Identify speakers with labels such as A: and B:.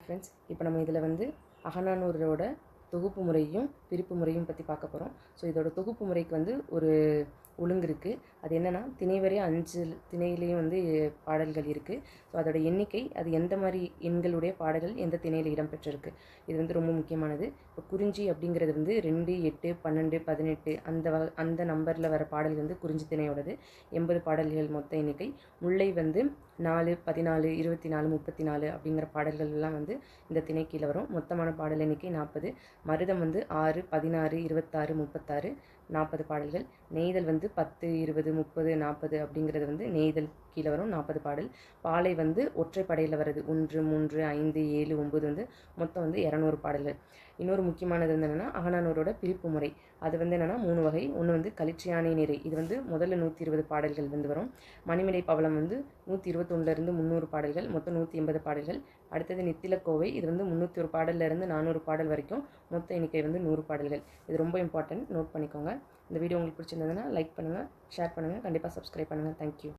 A: Friends, இப்போ நம்ம இதில் வந்து அகநானூரோட தொகுப்பு முறையும் பிரிப்பு முறையும் பற்றி பார்க்க போகிறோம். ஸோ இதோட தொகுப்பு முறைக்கு வந்து ஒரு ஒழுங்கு இருக்குது. அது என்னென்னா, திணை வரை 5 திணையிலையும் வந்து பாடல்கள் இருக்குது. ஸோ அதோட எண்ணிக்கை, அது எந்த மாதிரி எண்களுடைய பாடல்கள் எந்த திணையில் இடம்பெற்றிருக்கு, இது வந்து ரொம்ப முக்கியமானது. இப்போ குறிஞ்சி அப்படிங்கிறது வந்து 2, 8, 12, 18 அந்த நம்பரில் வர பாடல் வந்து குறிஞ்சி திணையோடது. 80 பாடல்கள் மொத்த எண்ணிக்கை. முல்லை வந்து 4, 14, 24, 34 அப்படிங்கிற பாடல்கள்லாம் வந்து இந்த திணை கீழே வரும். மொத்தமான பாடல் எண்ணிக்கை 40. மருதம் வந்து 6, 16, 26, 36 40 பாடல்கள். நெய்தல் வந்து 10, 20, 30, 40 அப்படிங்கிறது வந்து நெய்தல் கீழே வரும் 40 பாடல். பாலை வந்து ஒற்றைப்படையில் வருது 1, 3, 5, 7, 9 வந்து மொத்தம் வந்து 200 பாடல்கள். இன்னொரு முக்கியமானது வந்து என்னென்னா, அகநானூரோட பிரிப்பு முறை. அது வந்து என்னென்னா 3 வகை. ஒன்று வந்து களிற்றியானை நிறை, இது வந்து முதல்ல 120 பாடல்கள் வந்து வரும். மணிமேடை பவளம் வந்து 121 300 பாடல்கள், மொத்தம் 180 பாடல்கள். அடுத்தது நித்திலக்கோவை, இது வந்து 301 பாடல்லேருந்து 400 பாடல் வரைக்கும், மொத்த எண்ணிக்கை வந்து 100 பாடல்கள். இது ரொம்ப இம்பார்ட்டன்ட், நோட் பண்ணிக்கோங்க. இந்த வீடியோ உங்களுக்கு பிடிச்சிருந்ததுன்னா லைக் பண்ணுங்கள், ஷேர் பண்ணுங்கள், கண்டிப்பாக சப்ஸ்கிரைப் பண்ணுங்கள். தேங்க்யூ.